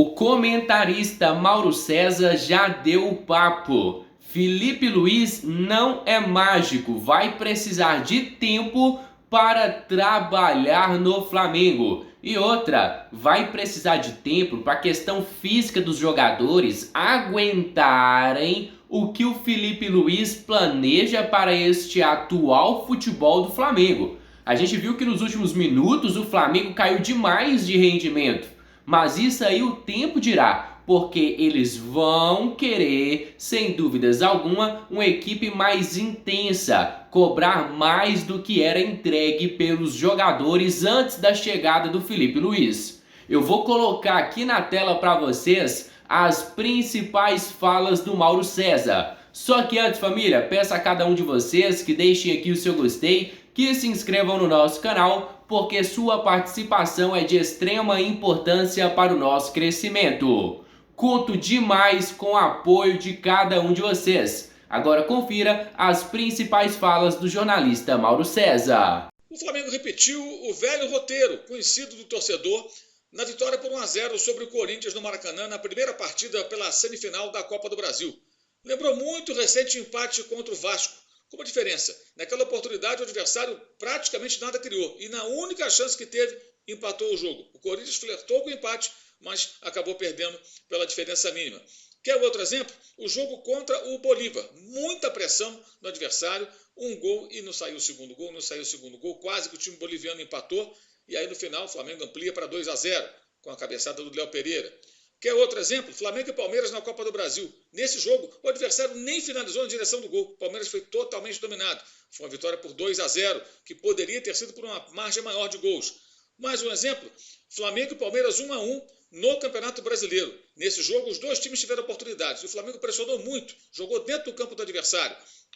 O comentarista Mauro César já deu o papo. Felipe Luiz não é mágico, vai precisar de tempo para trabalhar no Flamengo. E outra, vai precisar de tempo para a questão física dos jogadores aguentarem o que o Felipe Luiz planeja para este atual futebol do Flamengo. A gente viu que nos últimos minutos o Flamengo caiu demais de rendimento. Mas isso aí o tempo dirá, porque eles vão querer, sem dúvidas alguma, uma equipe mais intensa, cobrar mais do que era entregue pelos jogadores antes da chegada do Felipe Luiz. Eu vou colocar aqui na tela para vocês as principais falas do Mauro César. Só que antes, família, peço a cada um de vocês que deixem aqui o seu gostei, que se inscrevam no nosso canal, porque sua participação é de extrema importância para o nosso crescimento. Conto demais com o apoio de cada um de vocês. Agora confira as principais falas do jornalista Mauro César. O Flamengo repetiu o velho roteiro, conhecido do torcedor, na vitória por 1-0 sobre o Corinthians no Maracanã na primeira partida pela semifinal da Copa do Brasil. Lembrou muito o recente empate contra o Vasco. Com uma diferença, naquela oportunidade o adversário praticamente nada criou e na única chance que teve, empatou o jogo. O Corinthians flertou com o empate, mas acabou perdendo pela diferença mínima. Quer outro exemplo? O jogo contra o Bolívar. Muita pressão no adversário, um gol e não saiu o segundo gol, quase que o time boliviano empatou e aí no final o Flamengo amplia para 2-0 com a cabeçada do Léo Pereira. Quer outro exemplo? Flamengo e Palmeiras na Copa do Brasil. Nesse jogo, o adversário nem finalizou na direção do gol. O Palmeiras foi totalmente dominado. Foi uma vitória por 2-0, que poderia ter sido por uma margem maior de gols. Mais um exemplo, Flamengo e Palmeiras 1-1 no Campeonato Brasileiro. Nesse jogo, os dois times tiveram oportunidades. O Flamengo pressionou muito, jogou dentro do campo do adversário,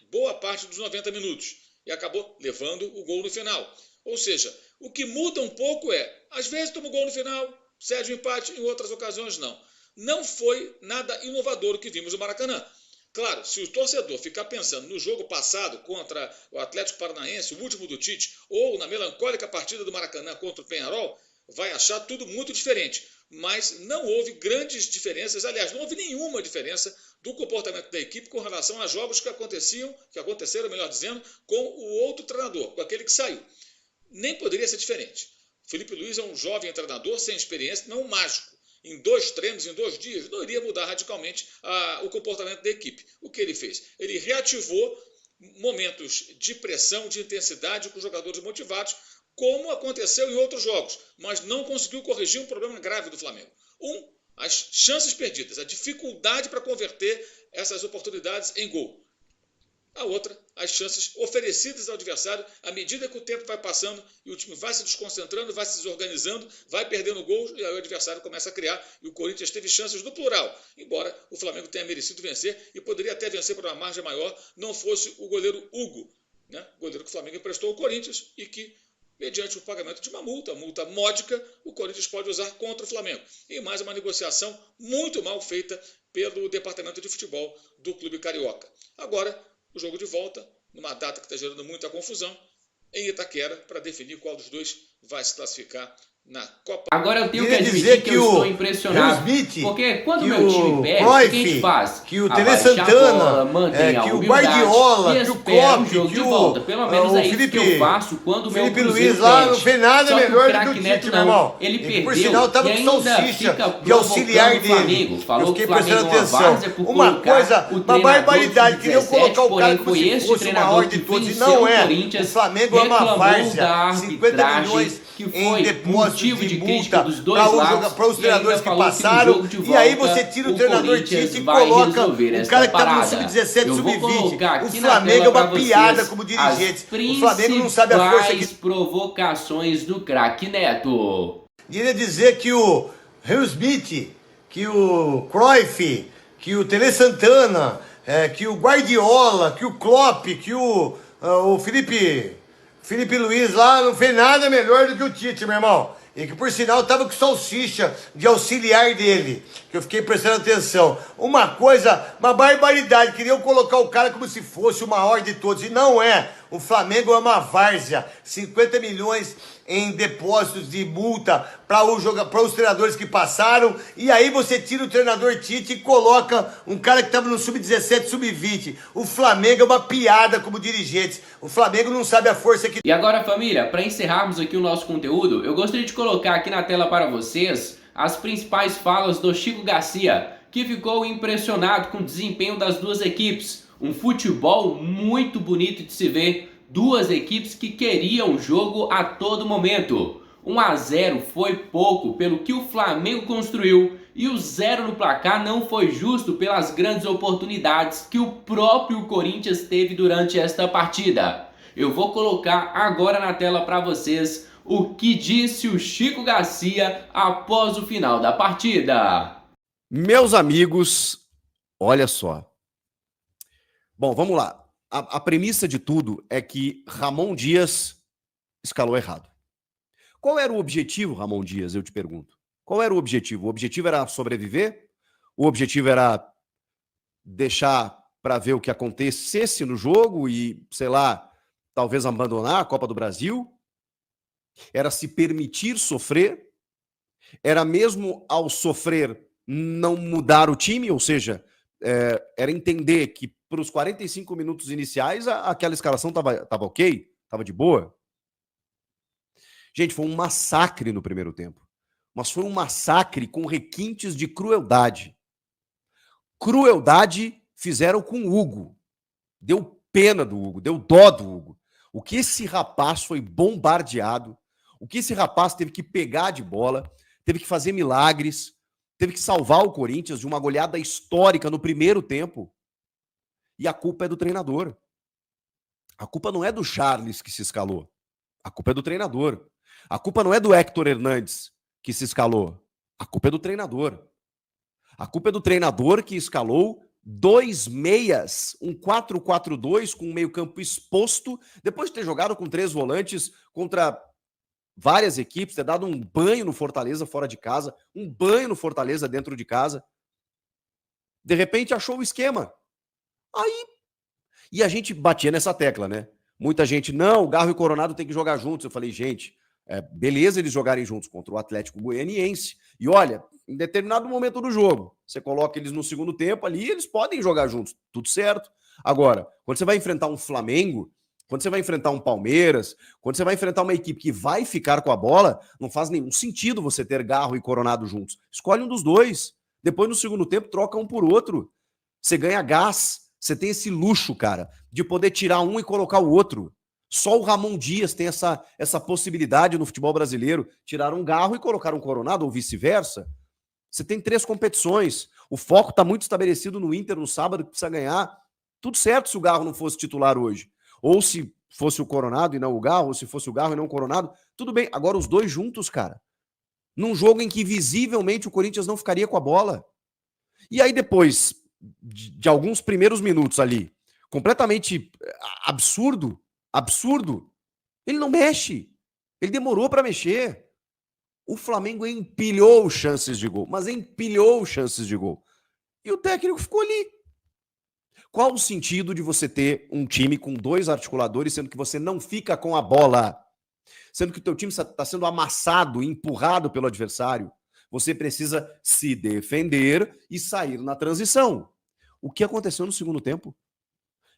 boa parte dos 90 minutos, e acabou levando o gol no final. Ou seja, o que muda um pouco é, às vezes toma o gol no final, cede o empate, em outras ocasiões não. Não foi nada inovador o que vimos no Maracanã. Claro, se o torcedor ficar pensando no jogo passado contra o Atlético Paranaense, o último do Tite, ou na melancólica partida do Maracanã contra o Penharol, vai achar tudo muito diferente. Mas não houve grandes diferenças, aliás, não houve nenhuma diferença do comportamento da equipe com relação a jogos que aconteceram, melhor dizendo, com o outro treinador, com aquele que saiu. Nem poderia ser diferente. Felipe Luiz é um jovem treinador sem experiência, não um mágico. Em 2 treinos, em 2 dias, não iria mudar radicalmente o comportamento da equipe. O que ele fez? Ele reativou momentos de pressão, de intensidade com os jogadores motivados, como aconteceu em outros jogos, mas não conseguiu corrigir um problema grave do Flamengo. As chances perdidas, a dificuldade para converter essas oportunidades em gol. A outra, as chances oferecidas ao adversário à medida que o tempo vai passando e o time vai se desconcentrando, vai se desorganizando, vai perdendo gols e aí o adversário começa a criar. E o Corinthians teve chances no plural, embora o Flamengo tenha merecido vencer e poderia até vencer por uma margem maior, não fosse o goleiro Hugo, né? Goleiro que o Flamengo emprestou ao Corinthians e que, mediante o pagamento de uma multa módica, o Corinthians pode usar contra o Flamengo. E mais uma negociação muito mal feita pelo departamento de futebol do clube carioca. Agora, o jogo de volta, numa data que está gerando muita confusão, em Itaquera, para definir qual dos dois vai se classificar na Copa. Agora eu tenho que admitir que eu estou impressionado, porque quando o meu time perde, o que a gente faz? Que o Tele Santana, que o Guardiola, que o Klopp, que o pelo menos é isso que eu faço quando o meu Felipe Luiz lá não fez nada melhor do que o Tite, meu irmão. Ele perdeu, por sinal estava com salsicha de auxiliar dele. Eu fiquei prestando atenção. Uma coisa, uma barbaridade, queriam colocar o cara como se fosse o maior de todos, e não é. O Flamengo é uma várzea, 50 milhões em depósito de multa para os treinadores que passaram, e aí você tira o treinador Tite e coloca o cara que estava no sub-17, sub-20. O Flamengo é uma piada como dirigente. O Flamengo não sabe a força que... provocações do craque Neto. Queria dizer que o Rio Smith, que o Cruyff, que o Tele Santana, que o Guardiola, que o Klopp, que o Felipe Luiz lá não fez nada melhor do que o Tite, meu irmão. E que, por sinal, estava com salsicha de auxiliar dele, que eu fiquei prestando atenção. Uma coisa, uma barbaridade, queriam colocar o cara como se fosse o maior de todos, e não é. O Flamengo é uma várzea, 50 milhões em depósitos de multa para os treinadores que passaram, e aí você tira o treinador Tite e coloca um cara que estava no sub-17, sub-20. O Flamengo é uma piada como dirigente. O Flamengo não sabe a força que... E agora, família, para encerrarmos aqui o nosso conteúdo, eu gostaria de colocar aqui na tela para vocês as principais falas do Chico Garcia, que ficou impressionado com o desempenho das duas equipes. Um futebol muito bonito de se ver, duas equipes que queriam o jogo a todo momento. 1-0 foi pouco pelo que o Flamengo construiu, e o 0 no placar não foi justo pelas grandes oportunidades que o próprio Corinthians teve durante esta partida. Eu vou colocar agora na tela para vocês o que disse o Chico Garcia após o final da partida. Meus amigos, olha só. Bom, vamos lá. A premissa de tudo é que Ramon Dias escalou errado. Qual era o objetivo, Ramon Dias, eu te pergunto? Qual era o objetivo? O objetivo era sobreviver? O objetivo era deixar para ver o que acontecesse no jogo e, sei lá, talvez abandonar a Copa do Brasil? Era se permitir sofrer? Era mesmo ao sofrer não mudar o time? Ou seja, era entender que para os 45 minutos iniciais aquela escalação estava ok? Estava de boa? Gente, foi um massacre no primeiro tempo. Mas foi um massacre com requintes de crueldade. Crueldade fizeram com o Hugo. Deu pena do Hugo, deu dó do Hugo. O que esse rapaz foi bombardeado, o que esse rapaz teve que pegar de bola, teve que fazer milagres, teve que salvar o Corinthians de uma goleada histórica no primeiro tempo. E a culpa é do treinador. A culpa não é do Charles que se escalou. A culpa é do treinador. A culpa não é do Héctor Hernandes que se escalou. A culpa é do treinador. A culpa é do treinador que escalou 2 meias, um 4-4-2 com um meio-campo exposto, depois de ter jogado com 3 volantes contra várias equipes, ter dado um banho no Fortaleza fora de casa, um banho no Fortaleza dentro de casa. De repente achou o esquema. Aí, e a gente batia nessa tecla, né? Muita gente, não, o Garro e o Coronado tem que jogar juntos. Eu falei, gente, beleza eles jogarem juntos contra o Atlético Goianiense. E olha, em determinado momento do jogo, você coloca eles no segundo tempo ali, eles podem jogar juntos, tudo certo. Agora, quando você vai enfrentar um Flamengo, quando você vai enfrentar um Palmeiras, quando você vai enfrentar uma equipe que vai ficar com a bola, não faz nenhum sentido você ter Garro e Coronado juntos. Escolhe um dos dois. Depois, no segundo tempo, troca um por outro. Você ganha gás. Você tem esse luxo, cara, de poder tirar um e colocar o outro. Só o Ramon Dias tem essa possibilidade no futebol brasileiro. Tirar um Garro e colocar um Coronado, ou vice-versa. Você tem 3 competições. O foco está muito estabelecido no Inter no sábado, que precisa ganhar. Tudo certo se o Garro não fosse titular hoje. Ou se fosse o Coronado e não o Garro, ou se fosse o Garro e não o Coronado. Tudo bem. Agora os dois juntos, cara. Num jogo em que visivelmente o Corinthians não ficaria com a bola. E aí depois de alguns primeiros minutos ali, completamente absurdo, ele não mexe. Ele demorou para mexer. O Flamengo empilhou chances de gol, mas empilhou chances de gol. E o técnico ficou ali. Qual o sentido de você ter um time com 2 articuladores, sendo que você não fica com a bola? Sendo que o teu time está sendo amassado, empurrado pelo adversário. Você precisa se defender e sair na transição. O que aconteceu no segundo tempo?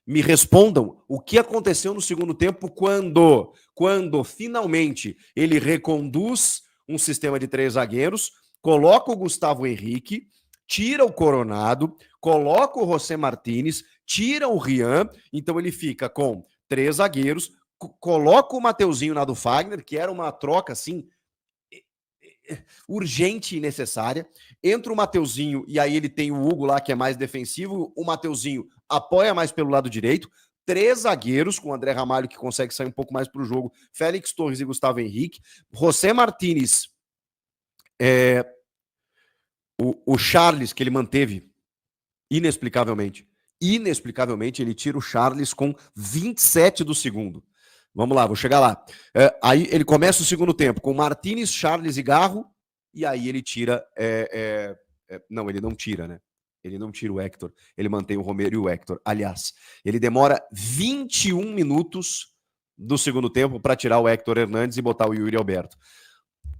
Me respondam, o que aconteceu no segundo tempo quando finalmente ele reconduz um sistema de 3 zagueiros, coloca o Gustavo Henrique, tira o Coronado, coloca o José Martínez, tira o Rian, então ele fica com 3 zagueiros, coloca o Mateuzinho na do Fagner, que era uma troca assim urgente e necessária. Entra o Mateuzinho e aí ele tem o Hugo lá que é mais defensivo, o Mateuzinho apoia mais pelo lado direito, 3 zagueiros com o André Ramalho que consegue sair um pouco mais para o jogo, Félix Torres e Gustavo Henrique, José Martínez, o Charles que ele manteve inexplicavelmente ele tira o Charles com 27 do segundo. Vamos lá, vou chegar lá. Aí ele começa o segundo tempo com Martínez, Charles e Garro, e aí ele tira... não, ele não tira, né? Ele não tira o Héctor, ele mantém o Romero e o Héctor. Aliás, ele demora 21 minutos do segundo tempo para tirar o Héctor Hernandes e botar o Yuri Alberto.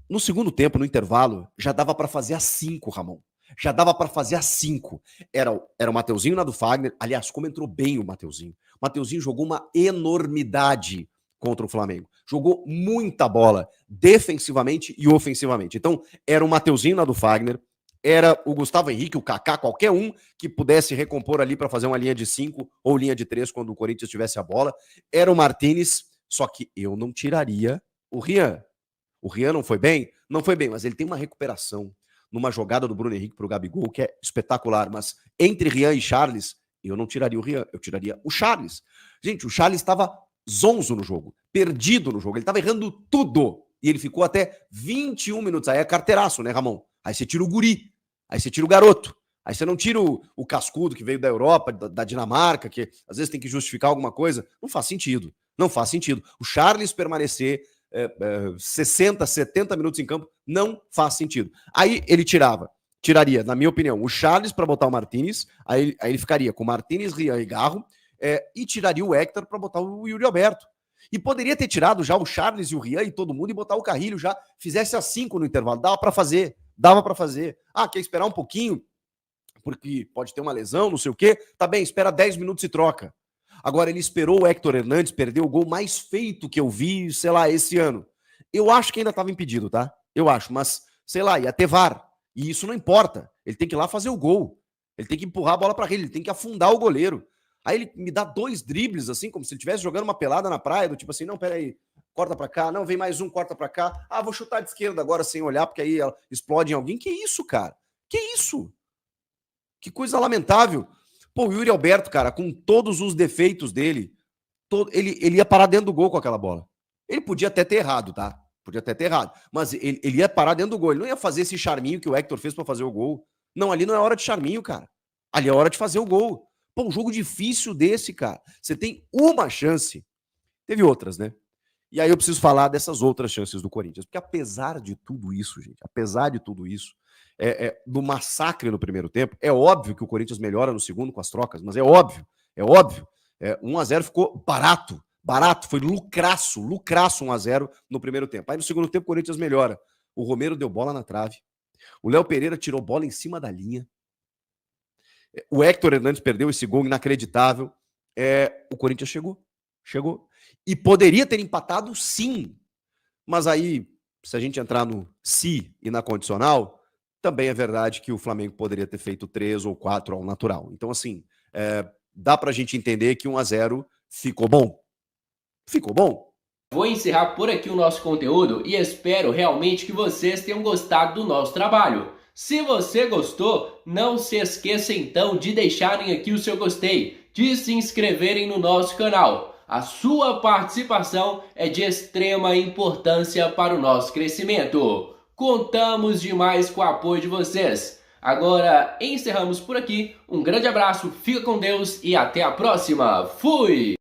No segundo tempo, no intervalo, já dava para fazer a 5, Ramon. Já dava para fazer a 5. Era o Mateuzinho na do Fagner. Aliás, como entrou bem o Mateuzinho. O Mateuzinho jogou uma enormidade contra o Flamengo. Jogou muita bola, defensivamente e ofensivamente. Então, era o Mateuzinho na do Fagner, era o Gustavo Henrique, o Kaká, qualquer um que pudesse recompor ali para fazer uma linha de 5 ou linha de 3 quando o Corinthians tivesse a bola. Era o Martínez, só que eu não tiraria o Rian. O Rian não foi bem? Não foi bem, mas ele tem uma recuperação numa jogada do Bruno Henrique pro Gabigol, que é espetacular, mas entre Rian e Charles, eu não tiraria o Rian, eu tiraria o Charles. Gente, o Charles estava zonzo no jogo, perdido no jogo, ele estava errando tudo, e ele ficou até 21 minutos, aí é carteiraço, né, Ramon? Aí você tira o guri, aí você tira o garoto, aí você não tira o cascudo que veio da Europa, da Dinamarca, que às vezes tem que justificar alguma coisa, não faz sentido, não faz sentido. O Charles permanecer 60, 70 minutos em campo, não faz sentido. Aí ele tiraria, na minha opinião, o Charles para botar o Martínez, aí ele ficaria com Martínez, Rian e Garro, e tiraria o Héctor para botar o Yuri Alberto. E poderia ter tirado já o Charles e o Rian e todo mundo e botar o Carrilho já, fizesse a 5 no intervalo, dava para fazer. Quer esperar um pouquinho, porque pode ter uma lesão, não sei o quê, tá bem, espera 10 minutos e troca. Agora, ele esperou o Héctor Hernandes perder o gol mais feito que eu vi, sei lá, esse ano. Eu acho que ainda estava impedido, tá? Eu acho, mas, sei lá, ia ter VAR. E isso não importa. Ele tem que ir lá fazer o gol. Ele tem que empurrar a bola para ele, ele tem que afundar o goleiro. Aí ele me dá 2 dribles, assim, como se ele estivesse jogando uma pelada na praia, do tipo assim, não, peraí, corta para cá, não, vem mais um, corta para cá. Ah, vou chutar de esquerda agora sem olhar, porque aí ela explode em alguém. Que isso, cara? Que isso? Que coisa lamentável. Pô, o Yuri Alberto, cara, com todos os defeitos dele, ele ia parar dentro do gol com aquela bola. Ele podia até ter errado, tá? Podia até ter errado. Mas ele ia parar dentro do gol. Ele não ia fazer esse charminho que o Héctor fez pra fazer o gol. Não, ali não é hora de charminho, cara. Ali é hora de fazer o gol. Pô, um jogo difícil desse, cara. Você tem uma chance. Teve outras, né? E aí eu preciso falar dessas outras chances do Corinthians. Porque apesar de tudo isso, gente, apesar de tudo isso, do massacre no primeiro tempo, é óbvio que o Corinthians melhora no segundo com as trocas, mas é óbvio. 1-0 ficou barato, foi lucraço 1-0 no primeiro tempo. Aí no segundo tempo o Corinthians melhora. O Romero deu bola na trave, o Léo Pereira tirou bola em cima da linha, o Héctor Hernandes perdeu esse gol inacreditável, o Corinthians chegou. E poderia ter empatado sim, mas aí, se a gente entrar no se e na condicional, também é verdade que o Flamengo poderia ter feito 3 ou 4 ao natural. Então, assim, dá pra gente entender que 1-0 ficou bom. Ficou bom. Vou encerrar por aqui o nosso conteúdo e espero realmente que vocês tenham gostado do nosso trabalho. Se você gostou, não se esqueça então de deixarem aqui o seu gostei, de se inscreverem no nosso canal. A sua participação é de extrema importância para o nosso crescimento. Contamos demais com o apoio de vocês. Agora encerramos por aqui. Um grande abraço, fica com Deus e até a próxima. Fui!